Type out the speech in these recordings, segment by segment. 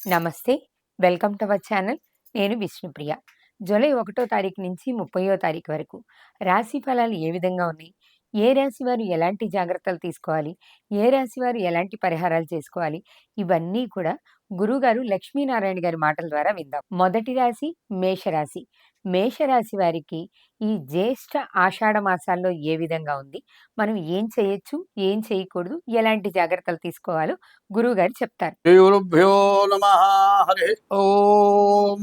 నమస్తే. Welcome to our channel. నేను Vishnupriya. July 1 తారీఖు నుంచి 30 తారీఖు వరకు రాశి ఫలాలు ఏ విధంగా ఉన్నాయి? ఏ రాశి వారు ఎలాంటి జాగ్రత్తలు తీసుకోవాలి? ఏ రాశి వారు ఎలాంటి పరిహారాలు చేసుకోవాలి? ఇవన్నీ కూడా గురువుగారు లక్ష్మీనారాయణ గారి మాటల ద్వారా విందాం. మొదటి రాశి మేషరాశి. మేషరాశి వారికి ఈ జ్యేష్ఠ, ఆషాఢ మాసాల్లో ఏ విధంగా ఉంది? మనం ఏం చేయొచ్చు? ఏం చేయకూడదు? ఎలాంటి జాగ్రత్తలు తీసుకోవాలో గురువుగారు చెప్తారు. శ్రీ గురుభ్యో నమః. హరి ఓం.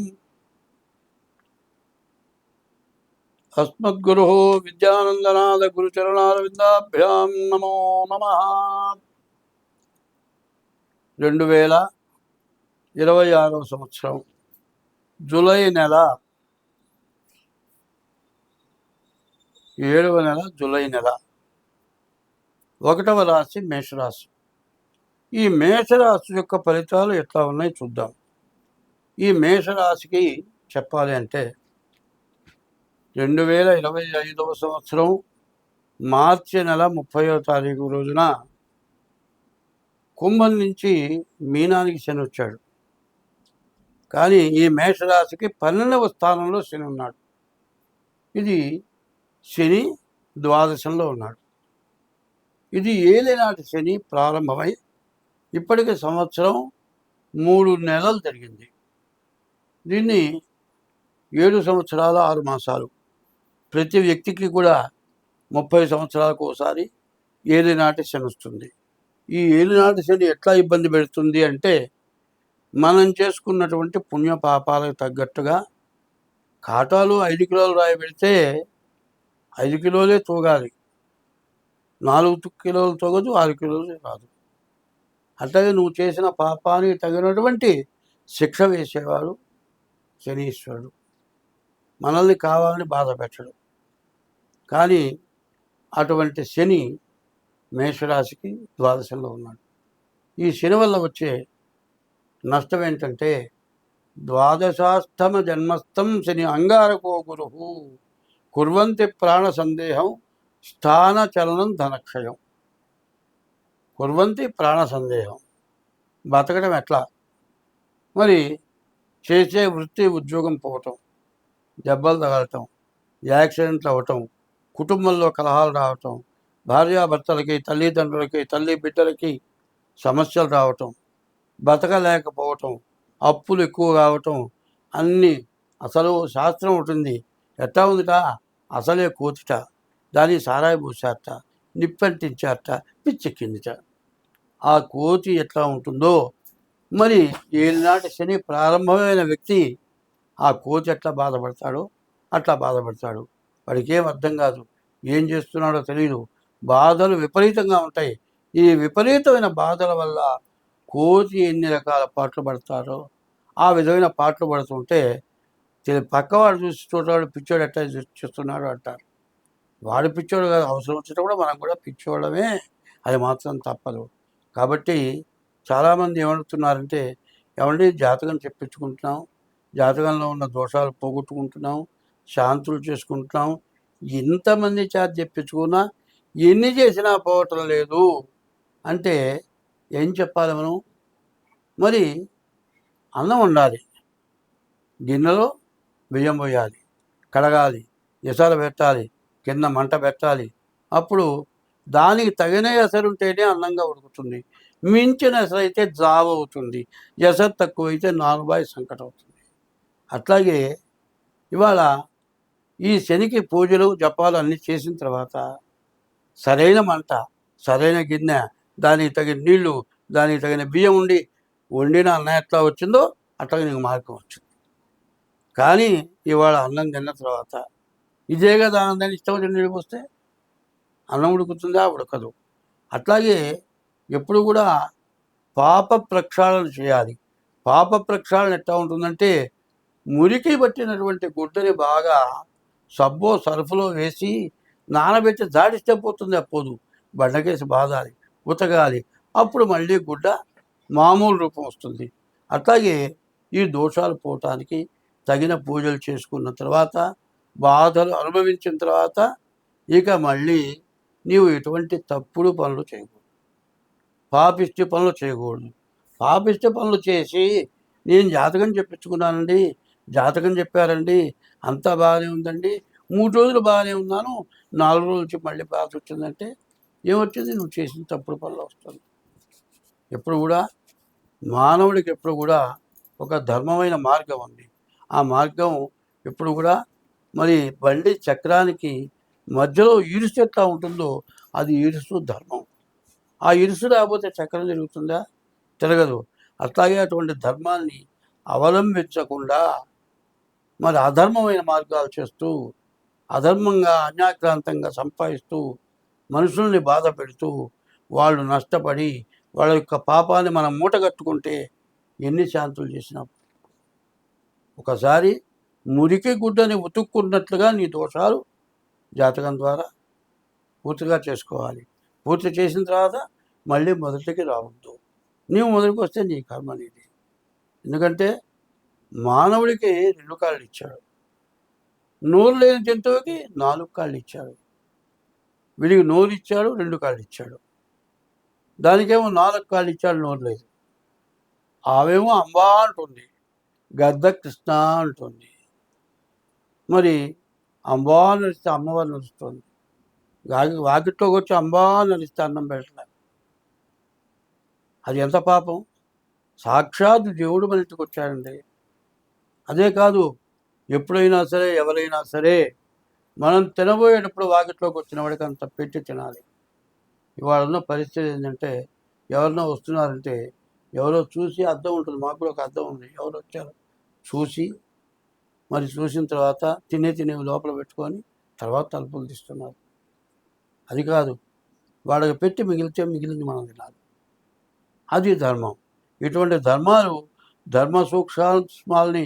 అస్మద్గురు విద్యానందనాథ గురుచరణారవిందాభ్యాం నమో నమః. 2026 సంవత్సరం జూలై నెల 7వ నెల జూలై నెల 1వ రాశి మేషరాశి. ఈ మేషరాశి యొక్క ఫలితాలు ఎట్లా ఉన్నాయి చూద్దాం. ఈ మేషరాశికి చెప్పాలి అంటే 2025 సంవత్సరం మార్చి నెల 30వ తారీఖు రోజున కుంభం నుంచి మీనానికి శని వచ్చాడు. కానీ ఈ మేషరాశికి 12వ స్థానంలో శని ఉన్నాడు. ఇది శని ద్వాదశంలో ఉన్నాడు. ఇది ఏలినాటి శని ప్రారంభమై ఇప్పటికి సంవత్సరం 3 నెలలు జరిగింది. దీన్ని 7 సంవత్సరాల 6 మాసాలు. ప్రతి వ్యక్తికి కూడా 30 సంవత్సరాలకు ఒకసారి ఏలినాటి శని వస్తుంది. ఈ ఏలినాటి శని ఎట్లా ఇబ్బంది పెడుతుంది అంటే, మనం చేసుకున్నటువంటి పుణ్య పాపాలకు తగ్గట్టుగా కాటాలు 5 కిలోలు రాయి పెడితే 5 కిలోలే తూగాలి. 4 కిలోలు తొగదు, 6 కిలోలు రాదు. అట్లాగే నువ్వు చేసిన పాపానికి తగినటువంటి శిక్ష వేసేవాడు శనీశ్వరుడు. మనల్ని కావాలని బాధ పెట్టడు. కానీ అటువంటి శని మేషరాశికి ద్వాదశంలో ఉన్నాడు. ఈ శని వల్ల వచ్చే నష్టం ఏంటంటే, ద్వాదశాష్టమ జన్మస్థం శని అంగారకో గురు కుర్వంతి ప్రాణ సందేహం స్థాన చలనం ధనక్షయం. కుర్వంతి ప్రాణ సందేహం. బతకడం ఎట్లా? మరి చేసే వృత్తి ఉద్యోగం పోవటం, దెబ్బలు తగలటం, యాక్సిడెంట్లు అవ్వటం, కుటుంబంలో కలహాలు రావటం, భార్యాభర్తలకి, తల్లిదండ్రులకి, తల్లి బిడ్డలకి సమస్యలు రావటం, బతకలేకపోవటం, అప్పులు ఎక్కువ కావటం, అన్నీ. అసలు శాస్త్రం ఉంటుంది, ఎట్లా ఉందిట, అసలే కోతిట, దాన్ని సారాయి పూసారట, నిప్పంటించారట, పిచ్చెక్కిందిట. ఆ కోతి ఎట్లా ఉంటుందో మరి ఏనాటి శని ప్రారంభమైన వ్యక్తి ఆ కోతి ఎట్లా బాధపడతాడో అట్లా బాధపడతాడు. వాడికి ఏం అర్థం కాదు, ఏం చేస్తున్నాడో తెలియదు. బాధలు విపరీతంగా ఉంటాయి. ఈ విపరీతమైన బాధల వల్ల కోతి ఎన్ని రకాల పాటలు పడతారో ఆ విధమైన పాటలు పడుతుంటే పక్కవాడు చూసి చూడవాడు పిచ్చోడు ఎట్లా చేస్తున్నాడు అంటారు. వాడు పిచ్చోడు కాదు, అవసరం వచ్చినప్పుడు మనం కూడా పిచ్చోడమే, అది మాత్రం తప్పదు. కాబట్టి చాలామంది ఏమడుగుతున్నారంటే, ఏమంటే జాతకం చెప్పించుకుంటున్నాం, జాతకంలో ఉన్న దోషాలు పోగొట్టుకుంటున్నాం, శాంతులు చేసుకుంటున్నాం, ఎంతమంది చేత చెప్పించుకున్నా ఎన్ని చేసినా పోవటం లేదు అంటే ఏం చెప్పాలి మనం? మరి అన్నం ఉండాలి, గిన్నెలో బియ్యం పోయాలి, కడగాలి, ఎసరు పెట్టాలి, కింద మంట పెట్టాలి. అప్పుడు దానికి తగిన ఎసరు ఉంటేనే అందంగా ఉడుకుతుంది. మించిన ఎసరు అయితే జావ అవుతుంది, ఎసరు తక్కువైతే నాలుబాయి సంకటం అవుతుంది. అట్లాగే ఇవాళ ఈ శనికి పూజలు జపాలు అన్నీ చేసిన తర్వాత సరైన మంట, సరైన గిన్నె, దానికి తగిన నీళ్లు, దానికి తగిన బియ్యం ఉండి వండిన అన్నం ఎట్లా వచ్చిందో అట్లాగే నీకు మార్గం వచ్చింది. కానీ ఇవాళ అన్నం తిన్న తర్వాత ఇదే కదా ఆనందాన్ని ఇష్టం వచ్చిన నీళ్ళు పోస్తే అన్నం ఉడుకుతుందా? ఉడకదు. అట్లాగే ఎప్పుడు కూడా పాప ప్రక్షాళన చేయాలి. పాప ప్రక్షాళన ఎట్లా ఉంటుందంటే, మురికి పట్టినటువంటి గుడ్డని బాగా సబ్బో సర్ఫులో వేసి నానబెట్టి జాడిస్తే పోతుంది. అప్పుడు బండకేసి బాదాలి, ఉతకాలి, అప్పుడు మళ్ళీ గుడ్డ మామూలు రూపం వస్తుంది. అట్లాగే ఈ దోషాలు పోవటానికి తగిన పూజలు చేసుకున్న తర్వాత, బాధలు అనుభవించిన తర్వాత ఇక మళ్ళీ నీవు ఎటువంటి తప్పుడు పనులు చేయకూడదు, పాపిష్టి పనులు చేయకూడదు. పాపిష్టి పనులు చేసి నేను జాతకం చెప్పించుకున్నానండి, జాతకం చెప్పారండి, అంతా బాగానే ఉందండి, 3 రోజులు బాగానే ఉన్నాను, 4 రోజుల నుంచి మళ్ళీ బాధ వచ్చిందంటే ఏమొచ్చింది? నువ్వు చేసిన తప్పుడు పనులు వస్తుంది. ఎప్పుడు కూడా మానవుడికి ఎప్పుడు కూడా ఒక ధర్మమైన మార్గం ఉంది. ఆ మార్గం ఎప్పుడు కూడా మరి బండి చక్రానికి మధ్యలో ఇరుసు ఎట్లా ఉంటుందో అది ఇరుసు ధర్మం. ఆ ఇరుసు లేకపోతే చక్రం తిరుగుతుందా? తిరగదు. అట్లాగే అటువంటి ధర్మాన్ని అవలంబించకుండా మరి అధర్మమైన మార్గాలు చేస్తూ, అధర్మంగా అన్యాక్రాంతంగా సంపాదిస్తూ, మనుషుల్ని బాధ పెడుతూ, వాళ్ళు నష్టపడి వాళ్ళ యొక్క పాపాన్ని మనం మూటగట్టుకుంటే ఎన్ని శాంతులు చేసినా ఒకసారి మురికి గుడ్డని ఉతుక్కున్నట్లుగా నీ దోషాలు జాతకం ద్వారా పూర్తిగా చేసుకోవాలి. పూర్తి చేసిన తర్వాత మళ్ళీ మొదటికి రావద్దు. నీవు మొదటికి వస్తే నీ కర్మ నీది. ఎందుకంటే మానవుడికి 2 కాళ్ళు ఇచ్చాడు, నోరు లేని జంతువుకి 4 కాళ్ళు ఇచ్చాడు. వీడికి నోరు ఇచ్చాడు, 2 కాళ్ళు ఇచ్చాడు. దానికేమో 4 కాళ్ళు ఇచ్చాడు, నోరు లేదు. ఆవేమో అంబా అంటుంది, గద్ద కృష్ణ అంటుంది. మరి అంబా నడిస్తే అమ్మవారు నడుస్తుంది, వాకిట్లోకి వచ్చి అంబా నడిస్తే అన్నం పెట్టలే. అది ఎంత పాపం! సాక్షాత్ దేవుడు మన ఇంటికి వచ్చాడండి. అదే కాదు, ఎప్పుడైనా సరే ఎవరైనా సరే మనం తినబోయేటప్పుడు వాకిట్లోకి వచ్చిన వాడికి అంత పెట్టి తినాలి. ఇవాళ ఉన్న పరిస్థితి ఏంటంటే ఎవరన్నా వస్తున్నారంటే ఎవరో చూసి అద్దం ఉంటుంది, మాకు కూడా ఒక అద్దం ఉంది, ఎవరు వచ్చారు చూసి మరి చూసిన తర్వాత తినేవి లోపల పెట్టుకొని తర్వాత తలుపులు తీస్తున్నారు. అది కాదు, వాళ్ళకి పెట్టి మిగిలింది మనం తినాలి. అది ధర్మం. ఇటువంటి ధర్మాలు, ధర్మ సూక్ష్మాల్ని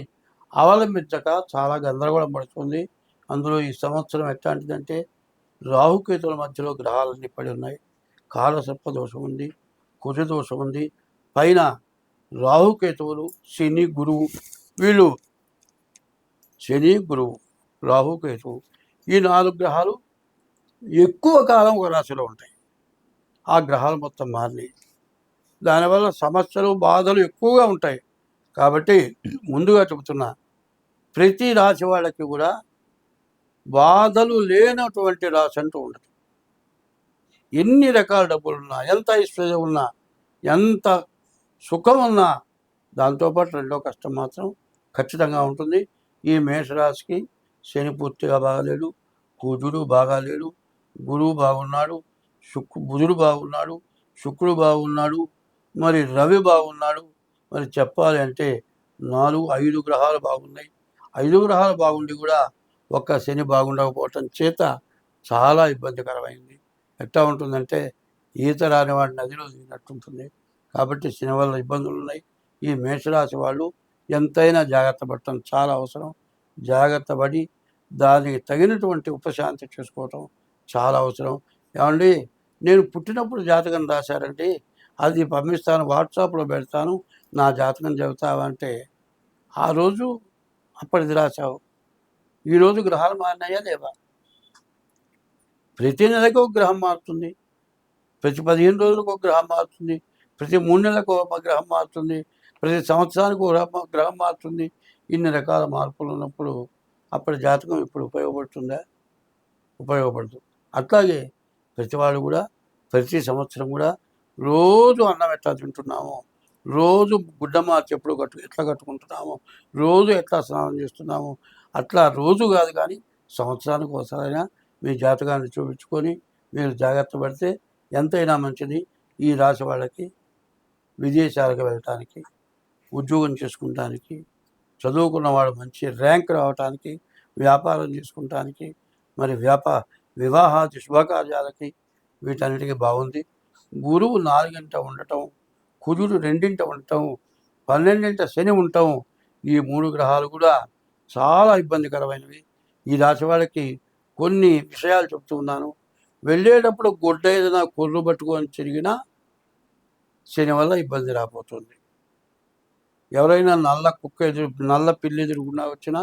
అవలంబించక చాలా గందరగోళం పడుతుంది. అందులో ఈ సంవత్సరం ఎట్లాంటిదంటే రాహుకేతుల మధ్యలో గ్రహాలన్నీ పడి ఉన్నాయి. కాలసర్ప దోషం ఉంది, కుజ దోషం ఉంది. పైన రాహుకేతువులు, శని, గురువు, వీళ్ళు శని, గురువు, రాహుకేతువు, ఈ 4 గ్రహాలు ఎక్కువ కాలం ఒక రాశిలో ఉంటాయి. ఆ గ్రహాలు మొత్తం మారినాయి. దానివల్ల సమస్యలు, బాధలు ఎక్కువగా ఉంటాయి. కాబట్టి ముందుగా చెబుతున్నా, ప్రతి రాశి వాళ్ళకి కూడా బాధలు లేనటువంటి రాశి అంటూ ఉండదు. ఎన్ని రకాల డబ్బులున్నా, ఎంత ఐశ్వర్యం ఉన్నా, ఎంత సుఖం ఉన్నా, దాంతోపాటు రెండో కష్టం మాత్రం ఖచ్చితంగా ఉంటుంది. ఈ మేషరాశికి శని పూర్తిగా బాగాలేడు, కుజుడు బాగాలేడు, గురువు బాగున్నాడు, బుధుడు బాగున్నాడు, శుక్రుడు బాగున్నాడు, మరి రవి బాగున్నాడు. మరి చెప్పాలి అంటే 5 గ్రహాలు బాగున్నాయి. 5 గ్రహాలు బాగుండి కూడా ఒక్క శని బాగుండకపోవటం చేత చాలా ఇబ్బందికరమైంది. ఎట్లా ఉంటుందంటే ఈత రాని వాడి నదిలో దిగినట్టుంటుంది. కాబట్టి శని వల్ల ఇబ్బందులు ఉన్నాయి. ఈ మేషరాశి వాళ్ళు ఎంతైనా జాగ్రత్త పడటం చాలా అవసరం. జాగ్రత్త పడి దానికి తగినటువంటి ఉపశాంతి చేసుకోవటం చాలా అవసరం. ఏమండి, నేను పుట్టినప్పుడు జాతకం రాశారంటే అది పంపిస్తాను, వాట్సాప్లో పెడతాను, నా జాతకం చెబుతావా అంటే ఆ రోజు అప్పటిది రాశావు, ఈరోజు గ్రహాలు మారినాయా లేవా? ప్రతి నెలకు ఒక గ్రహం మారుతుంది, ప్రతి 15 రోజులకు ఒక గ్రహం మారుతుంది, ప్రతి 3 నెలలకు ఒక గ్రహం మారుతుంది, ప్రతి సంవత్సరానికి ఒక గ్రహం మారుతుంది. ఇన్ని రకాల మార్పులు ఉన్నప్పుడు అప్పటి జాతకం ఇప్పుడు ఉపయోగపడుతుందా? ఉపయోగపడదు. అట్లాగే ప్రతివాడు కూడా ప్రతి సంవత్సరం కూడా రోజు అన్నం ఎట్లా తింటున్నామో, రోజు గుడ్డ మార్చి ఎట్లా కట్టుకుంటున్నామో, రోజు ఎట్లా స్నానం చేస్తున్నామో, అట్లా రోజు కాదు కానీ సంవత్సరానికి ఒకసారైనా మీ జాతకాన్ని చూపించుకొని మీరు జాగ్రత్త పడితే ఎంతైనా మంచిది. ఈ రాశి వాళ్ళకి విదేశాలకు వెళ్ళటానికి, ఉద్యోగం చేసుకుంటానికి, చదువుకున్న వాడు మంచి ర్యాంక్ రావటానికి, వ్యాపారం చేసుకుంటానికి, మరి వివాహాది శుభకార్యాలకి వీటన్నిటికీ బాగుంది. గురువు 4ంట ఉండటం, కుజుడు 2ంట ఉండటం, 12ంట శని ఉండటం, ఈ 3 గ్రహాలు కూడా చాలా ఇబ్బందికరమైనవి. ఈ రాశి వాళ్ళకి కొన్ని విషయాలు చెప్తూ ఉన్నాను. వెళ్ళేటప్పుడు గుడ్డ ఏదైనా కొర్రు పట్టుకొని తిరిగినా శని వల్ల ఇబ్బంది రాబోతుంది. ఎవరైనా నల్ల పిల్లి ఎదురుగుండా వచ్చినా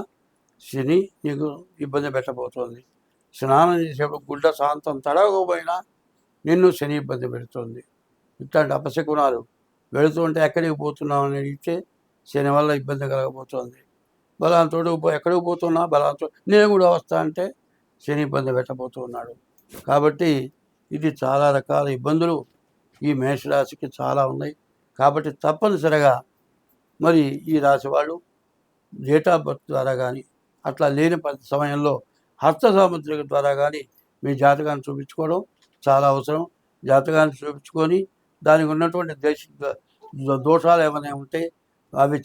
శని నీకు ఇబ్బంది పెట్టబోతోంది. స్నానం చేసేప్పుడు గుడ్డ శాంతం తడవకపోయినా నిన్ను శని ఇబ్బంది పెడుతుంది. ఇట్లాంటి అపశకునాలు వెళుతుంటే ఎక్కడికి పోతున్నావు అని అడిగితే శని వల్ల ఇబ్బంది కలగబోతోంది. బలాంతోడు ఎక్కడికి పోతున్నా బలాంతో నేను కూడా వస్తా అంటే శని ఇబ్బంది పెట్టబోతున్నాడు. కాబట్టి ఇది చాలా రకాల ఇబ్బందులు ఈ మేషరాశికి చాలా ఉన్నాయి. కాబట్టి తప్పనిసరిగా మరి ఈ రాశి వాళ్ళు డేట్ ఆఫ్ బర్త్ ద్వారా కానీ అట్లా లేని సమయంలో హస్త సాముద్రిక ద్వారా కానీ మీ జాతకాన్ని చూపించుకోవడం చాలా అవసరం. జాతకాన్ని చూపించుకొని దానికి ఉన్నటువంటి దోషాలు ఏమైనా ఉంటే అవి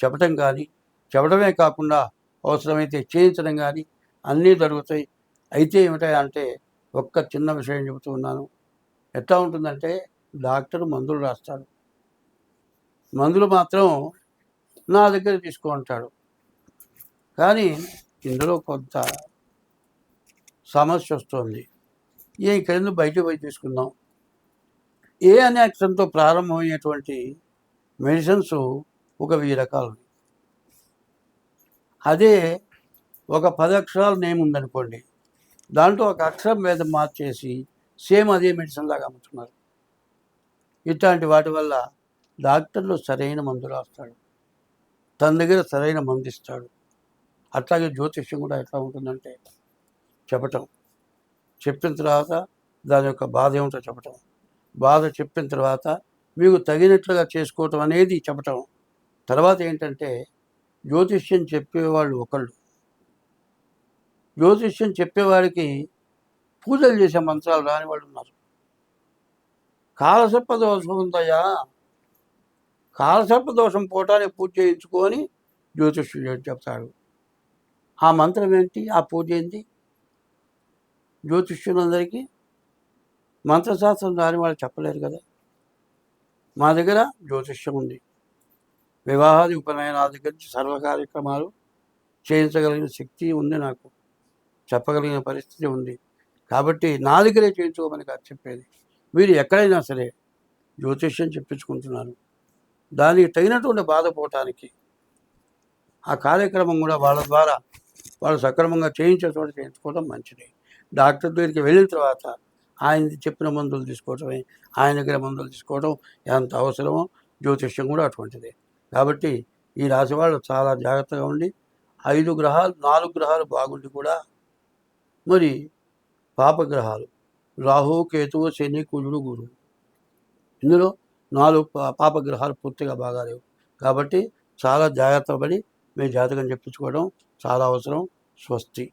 చెప్పడమే కాకుండా అవసరమైతే చేయించడం కానీ అన్నీ జరుగుతాయి. అయితే ఏమిటంటే ఒక్క చిన్న విషయం చెబుతూ ఉన్నాను. ఎట్లా ఉంటుందంటే డాక్టర్ మందులు రాస్తాడు, మందులు మాత్రం నా దగ్గర తీసుకో అంటాడు. కానీ ఇందులో కొంత సమస్య వస్తుంది. ఇక్కడి బయటకు పోయి తీసుకుందాం. ఏ అనే అక్షరంతో ప్రారంభమయ్యేటువంటి మెడిసిన్స్ ఒక 1000 రకాలు. అదే ఒక 10 అక్షరాల నేమ్ ఉందనుకోండి, దాంట్లో ఒక అక్షరం మీద మార్చేసి సేమ్ అదే మెడిసిన్ లాగా అమ్ముతున్నారు. ఇట్లాంటి వాటి వల్ల డాక్టర్లు సరైన మందు రాస్తాడు, తన దగ్గర సరైన మందు ఇస్తాడు. అట్లాగే జ్యోతిష్యం కూడా ఎట్లా ఉంటుందంటే చెప్పిన తర్వాత దాని యొక్క బాధ ఏమిటో చెప్పటం, బాధ చెప్పిన తర్వాత మీకు తగినట్లుగా చేసుకోవటం అనేది చెప్పటం. తర్వాత ఏంటంటే జ్యోతిష్యం చెప్పేవాళ్ళు ఒకళ్ళు, జ్యోతిష్యం చెప్పేవాడికి పూజలు చేసే మంత్రాలు రాని వాళ్ళు ఉన్నారు. కాలసర్ప దోషం ఉందయ్యా, కాలసర్ప దోషం పోవటానికి పూజ చేయించుకొని జ్యోతిష్యుడు చెప్తాడు. ఆ మంత్రం ఏంటి, ఆ పూజ ఏంటి? జ్యోతిష్యులందరికీ మంత్రశాస్త్రం రాని వాళ్ళు చెప్పలేరు కదా. మా దగ్గర జ్యోతిష్యం ఉంది, వివాహాది ఉపనయనాల దగ్గర నుంచి సర్వ కార్యక్రమాలు చేయించగలిగిన శక్తి ఉంది, నాకు చెప్పగలిగిన పరిస్థితి ఉంది. కాబట్టి నా దగ్గరే చేయించుకోమని కాదు చెప్పేది. మీరు ఎక్కడైనా సరే జ్యోతిష్యం చెప్పించుకుంటున్నారు, దానికి తగినటువంటి బాధపోవటానికి ఆ కార్యక్రమం కూడా వాళ్ళ ద్వారా వాళ్ళు సక్రమంగా చేయించే చోట చేయించుకోవడం మంచిది. డాక్టర్ దగ్గరికి వెళ్ళిన తర్వాత ఆయన చెప్పిన మందులు తీసుకోవటమే, ఆయన దగ్గర మందులు తీసుకోవడం ఎంత అవసరమో జ్యోతిష్యం కూడా అటువంటిదే. కాబట్టి ఈ రాశి వాళ్ళు చాలా జాగ్రత్తగా ఉండి 4 గ్రహాలు బాగుండి కూడా మరి పాపగ్రహాలు రాహు, కేతువు, శని, కుజుడు, గురువు, ఇందులో 4 పాపగ్రహాలు పూర్తిగా బాగాలేవు. కాబట్టి చాలా జాగ్రత్త పడి మీ జాతకం చెప్పించుకోవడం చాలా అవసరం. స్వస్తి.